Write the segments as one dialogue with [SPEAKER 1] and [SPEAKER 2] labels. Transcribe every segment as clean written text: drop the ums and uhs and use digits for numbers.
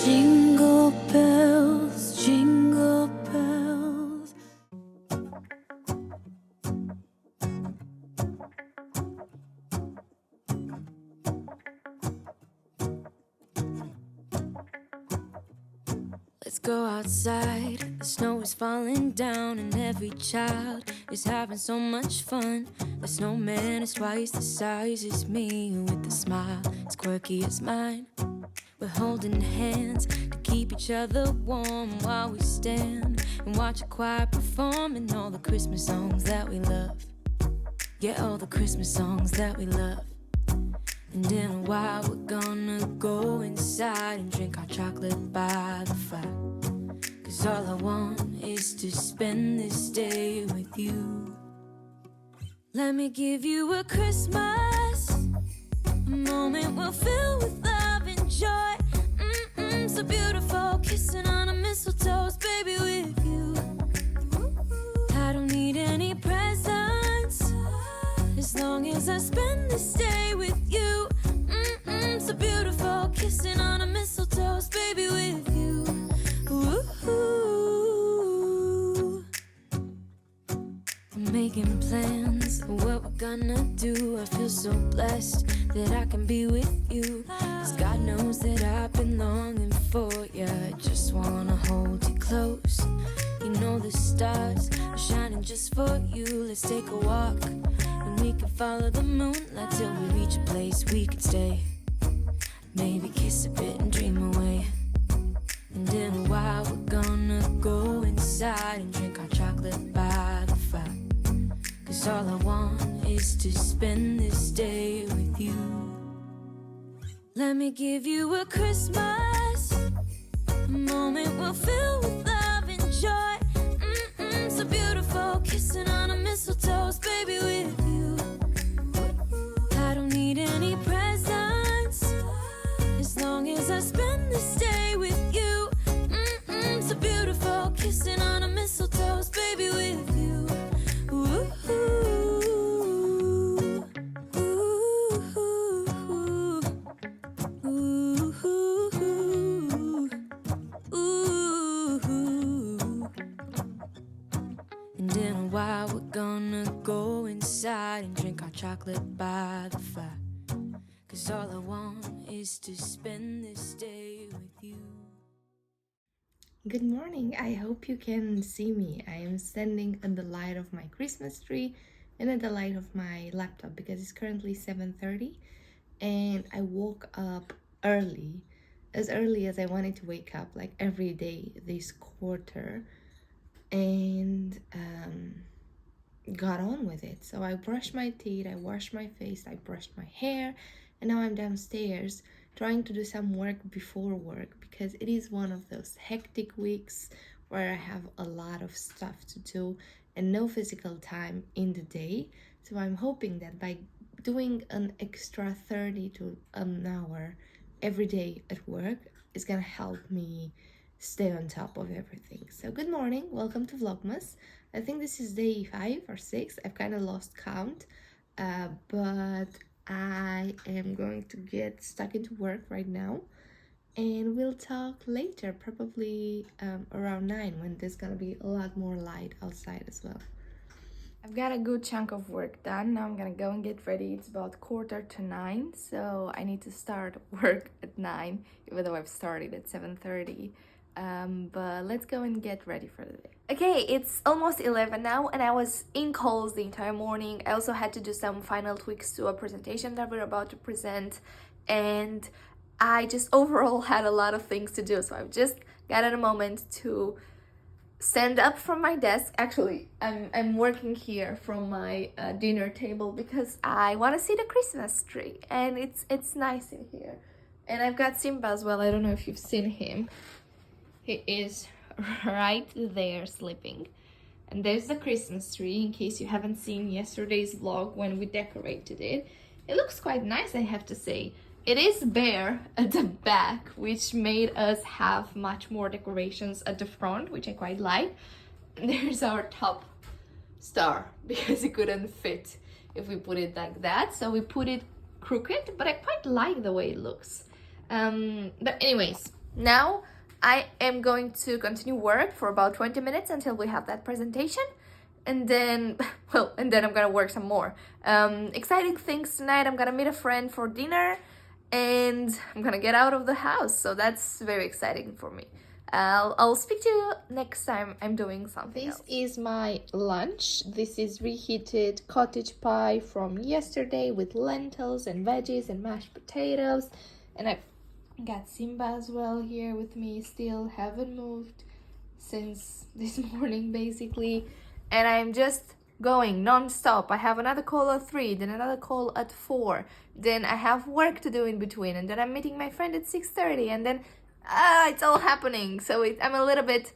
[SPEAKER 1] Jingle bells, jingle bells. Let's go outside, the snow is falling down and every child is having so much fun. The snowman is twice the size as me, with a smile as quirky as mine. We're holding hands to keep each other warm while we stand and watch a choir performing all the Christmas songs that we love. Yeah, all the Christmas songs that we love. And in a while we're gonna go inside and drink our chocolate by the fire. 'Cause all I want is to spend this day with you. Let me give you a Christmas, a moment we'll fill with love and joy. So beautiful, kissing on a mistletoe, baby, with you. I don't need any presents, as long as I spend this day with you. So beautiful, kissing on a mistletoe, baby, with you. Ooh. I'm making plans for what we're gonna do. I feel so blessed that I can be with you. 'Cause God knows that I've been longing for you. I just wanna hold you close. You know the stars are shining just for you. Let's take a walk and we can follow the moonlight till we reach a place we can stay. Maybe kiss a bit and dream away. And in a while we're gonna go inside and drink our chocolate by the fire. 'Cause all I want is to spend this day with you. Let me give you a Christmas, a moment we'll fill with love and joy. So beautiful, kissing on a mistletoe, baby, with you. I don't need any presents, as long as I spend this day with you. So beautiful, kissing on a mistletoe, baby, with you. Ooh. While we're gonna go inside and drink our chocolate by the fire. 'Cause all I want is to spend this day with you.
[SPEAKER 2] Good morning. I hope you can see me. I am standing at the light of my Christmas tree and at the light of my laptop because it's currently 7:30 and I woke up early as I wanted to wake up, like every day this quarter, and got on with it. So I brushed my teeth, I washed my face, I brushed my hair, and now I'm downstairs trying to do some work before work because it is one of those hectic weeks where I have a lot of stuff to do and no physical time in the day. So I'm hoping that by doing an extra 30 to an hour every day at work is gonna help me stay on top of everything. So good morning, welcome to Vlogmas. I think this is day 5 or 6. I've kind of lost count, but I am going to get stuck into work right now, and we'll talk later, probably around 9, when there's gonna be a lot more light outside as well. I've got a good chunk of work done. Now I'm gonna go and get ready. It's about 8:45, so I need to start work at 9, even though I've started at 7:30. But let's go and get ready for the day. Okay, it's almost 11 now and I was in calls the entire morning. I also had to do some final tweaks to a presentation that we're about to present, and I just overall had a lot of things to do. So I've just gotten a moment to stand up from my desk. Actually, I'm working here from my dinner table because I want to see the Christmas tree, and it's nice in here. And I've got Simba as well. I don't know if you've seen him. He is right there sleeping. And there's the Christmas tree, in case you haven't seen yesterday's vlog when we decorated it. It looks quite nice, I have to say. It is bare at the back, which made us have much more decorations at the front, which I quite like. And there's our top star, because it couldn't fit if we put it like that. So we put it crooked, but I quite like the way it looks. But anyways, Now I am going to continue work for about 20 minutes until we have that presentation. And then, well, and then I'm gonna work some more. Exciting things tonight. I'm gonna meet a friend for dinner and I'm gonna get out of the house. So that's very exciting for me. I'll speak to you next time I'm doing something else. This is my lunch. This is reheated cottage pie from yesterday with lentils and veggies and mashed potatoes. And I got Simba as well here with me. Still haven't moved since this morning basically. And I'm just going non-stop. I have another call at 3, then another call at 4. Then I have work to do in between. And then I'm meeting my friend at 6:30. And then it's all happening. So I'm a little bit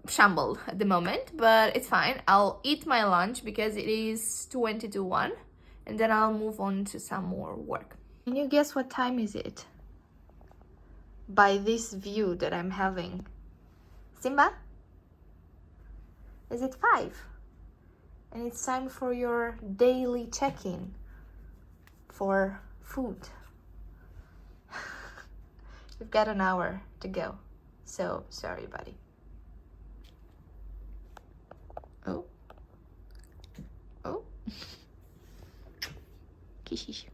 [SPEAKER 2] shambled at the moment. But it's fine. I'll eat my lunch because it is 20 to 1. And then I'll move on to some more work. Can you guess what time is it? By this view that I'm having. Simba? Is it 5? And it's time for your daily check-in for food. We've got an hour to go. So, sorry, buddy. Oh. Oh. Kishish.